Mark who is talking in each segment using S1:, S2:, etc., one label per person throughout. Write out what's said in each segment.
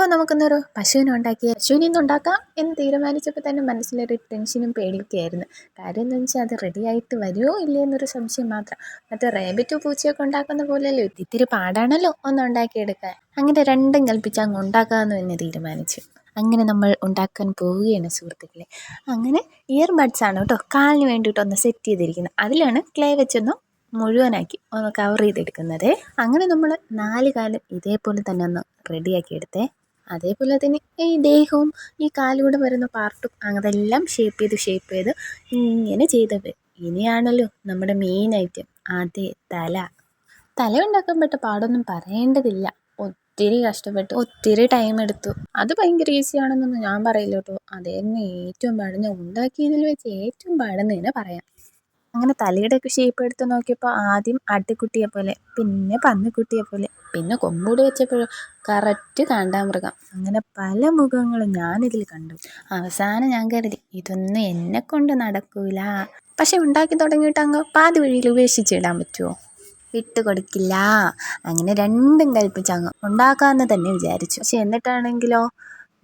S1: അപ്പോൾ നമുക്കൊന്നൊരു പശുവിനെ ഉണ്ടാക്കിയ പശുവിനെ ഇന്ന് ഉണ്ടാക്കാം എന്ന് തീരുമാനിച്ചപ്പോൾ തന്നെ മനസ്സിലൊരു ടെൻഷനും പേടിയൊക്കെ ആയിരുന്നു. കാര്യം എന്താണെന്ന് വെച്ചാൽ അത് റെഡിയായിട്ട് വരുമോ ഇല്ലേ എന്നൊരു സംശയം മാത്രം. മറ്റേ റേബിറ്റോ പൂച്ചയൊക്കെ ഉണ്ടാക്കുന്ന പോലെയല്ലോ ഇത്തിരി പാടാണല്ലോ ഒന്ന് ഉണ്ടാക്കിയെടുക്കാൻ. അങ്ങനെ രണ്ടും കൽപ്പിച്ച് അങ്ങ് ഉണ്ടാക്കാമെന്ന് തന്നെ തീരുമാനിച്ചു. അങ്ങനെ നമ്മൾ ഉണ്ടാക്കാൻ പോവുകയാണ് സുഹൃത്തുക്കളെ. അങ്ങനെ ഇയർ ബഡ്സ് ആണ് കേട്ടോ കാലിന് വേണ്ടിയിട്ടൊന്ന് സെറ്റ് ചെയ്തിരിക്കുന്നത്. അതിലാണ് ക്ലേ വെച്ചൊന്ന് മുഴുവനാക്കി ഒന്ന് കവർ ചെയ്തെടുക്കുന്നത്. അങ്ങനെ നമ്മൾ 4 കാലും ഇതേപോലെ തന്നെ ഒന്ന് റെഡിയാക്കി എടുത്തേ. അതേപോലെ തന്നെ ഈ ദേഹവും ഈ കാലൂടെ വരുന്ന പാർട്ടും അതെല്ലാം ഷേപ്പ് ചെയ്ത് ഇങ്ങനെ ചെയ്തത്. ഇനിയാണല്ലോ നമ്മുടെ മെയിൻ ഐറ്റം, അതേ തല ഉണ്ടാക്കാൻ പറ്റ പാടൊന്നും പറയേണ്ടതില്ല. ഒത്തിരി കഷ്ടപ്പെട്ടു, ഒത്തിരി ടൈം എടുത്തു. അത് ഭയങ്കര ഈസി ആണെന്നൊന്നും ഞാൻ പറയില്ല കേട്ടോ. അതായിരുന്നു ഏറ്റവും പാട്, ഞാൻ ഉണ്ടാക്കിയതിൽ വെച്ച് ഏറ്റവും പാടെന്ന് തന്നെ പറയാം. അങ്ങനെ തലയുടെയൊക്കെ ഷേപ്പ് എടുത്ത് നോക്കിയപ്പോൾ ആദ്യം ആട്ടിക്കുട്ടിയെ പോലെ, പിന്നെ പന്നിക്കുട്ടിയെ പോലെ, പിന്നെ കൊമ്പൂട് വെച്ചപ്പോൾ കറക്റ്റ് കാണ്ടാമൃഗം. അങ്ങനെ പല മുഖങ്ങളും ഞാനിതിൽ കണ്ടു. അവസാനം ഞാൻ കരുതി ഇതൊന്നും എന്നെക്കൊണ്ട് നടക്കൂല. പക്ഷെ ഉണ്ടാക്കി തുടങ്ങിയിട്ട് അങ്ങ് പാതി വഴിയിൽ ഉപേക്ഷിച്ചിടാൻ പറ്റുമോ? വിട്ടുകൊടുക്കില്ല. അങ്ങനെ രണ്ടും കൽപ്പിച്ച് അങ്ങ് ഉണ്ടാക്കാമെന്ന് തന്നെ വിചാരിച്ചു. പക്ഷെ എന്നിട്ടാണെങ്കിലോ,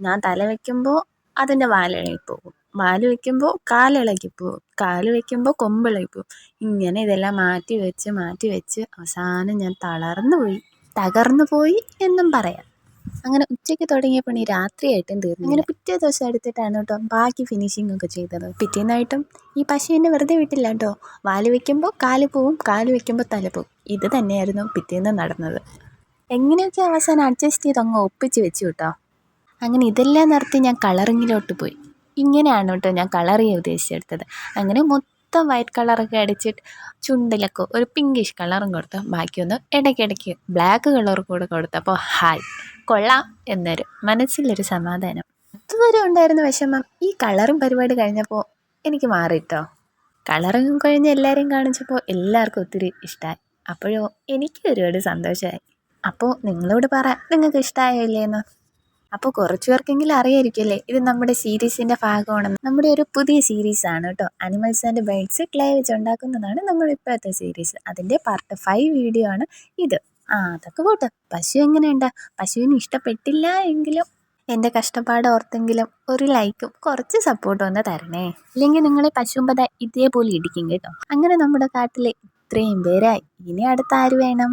S1: ഞാൻ തല വയ്ക്കുമ്പോൾ അതിൻ്റെ വാലിളകി പോകും, വാല് വയ്ക്കുമ്പോൾ കാലിളകി പോകും, കാല് വയ്ക്കുമ്പോൾ കൊമ്പിളകി പോകും. ഇങ്ങനെ ഇതെല്ലാം മാറ്റി വെച്ച് അവസാനം ഞാൻ തകർന്നു പോയി എന്നും പറയാം. അങ്ങനെ ഉച്ചയ്ക്ക് തുടങ്ങിയ പണി രാത്രിയായിട്ടും തീർന്നു. അങ്ങനെ പിറ്റേ ദിവസം എടുത്തിട്ടാണ് കേട്ടോ ബാക്കി ഫിനിഷിംഗ് ഒക്കെ ചെയ്തത്. പിറ്റേന്നായിട്ടും ഈ പശുവിനെ വെറുതെ വിട്ടില്ല കേട്ടോ. വാല് വയ്ക്കുമ്പോൾ കാല് പോവും, കാല് വയ്ക്കുമ്പോൾ തല പോവും. ഇത് തന്നെയായിരുന്നു പിറ്റേന്ന് നടന്നത്. എങ്ങനെയൊക്കെ അവസാനം അഡ്ജസ്റ്റ് ചെയ്ത് അങ്ങ് ഒപ്പിച്ച് വെച്ചു കേട്ടോ. അങ്ങനെ ഇതെല്ലാം നിർത്തി ഞാൻ കളറിങ്ങിലോട്ട് പോയി. ഇങ്ങനെയാണ് കേട്ടോ ഞാൻ കളർ ചെയ്യാൻ ഉദ്ദേശിച്ചെടുത്തത്. അങ്ങനെ മൊത്തം വൈറ്റ് കളറൊക്കെ അടിച്ചിട്ട് ചുണ്ടിലൊക്കെ ഒരു പിങ്കിഷ് കളറും കൊടുത്തു. ബാക്കിയൊന്ന് ഇടയ്ക്കിടയ്ക്ക് ബ്ലാക്ക് കളർ കൂടെ കൊടുത്തപ്പോൾ ഹായ് കൊള്ളാം എന്നൊരു മനസ്സിലൊരു സമാധാനം. അതുവരെ ഉണ്ടായിരുന്ന വിഷമം ഈ കളറും പരിപാടി കഴിഞ്ഞപ്പോൾ എനിക്ക് മാറിയിട്ടോ. കളറിങ് കഴിഞ്ഞ് എല്ലാവരെയും കാണിച്ചപ്പോൾ എല്ലാവർക്കും ഒത്തിരി ഇഷ്ടമായി. അപ്പോഴോ എനിക്ക് ഒരുപാട് സന്തോഷമായി. അപ്പോൾ നിങ്ങളോട് പറ, നിങ്ങൾക്ക് ഇഷ്ടമായോ ഇല്ലേന്ന്. അപ്പോൾ കുറച്ച് പേർക്കെങ്കിലും അറിയായിരിക്കുമല്ലേ ഇത് നമ്മുടെ സീരീസിൻ്റെ ഭാഗമാണെന്ന്. നമ്മുടെ ഒരു പുതിയ സീരീസാണ് കേട്ടോ. അനിമൽസ് ആൻഡ് ബേർഡ്സ് ക്ലേ വെച്ച് ഉണ്ടാക്കുന്നതാണ് നമ്മുടെ ഇപ്പോഴത്തെ സീരീസ്. അതിൻ്റെ പാർട്ട് 5 വീഡിയോ ആണ് ഇത്. അതൊക്കെ പോട്ടെ, പശു എങ്ങനെയുണ്ട്? പശുവിന് ഇഷ്ടപ്പെട്ടില്ല എങ്കിലും എൻ്റെ കഷ്ടപ്പാട് ഓർത്തെങ്കിലും ഒരു ലൈക്കും കുറച്ച് സപ്പോർട്ടും ഒന്ന് തരണേ. ഇല്ലെങ്കിൽ നിങ്ങളെ പശുമ്പത ഇതേപോലെ ഇടിക്കും കേട്ടോ. അങ്ങനെ നമ്മുടെ കാട്ടിലെ ഇത്രയും പേരായി. ഇനി അടുത്ത ആര് വേണം?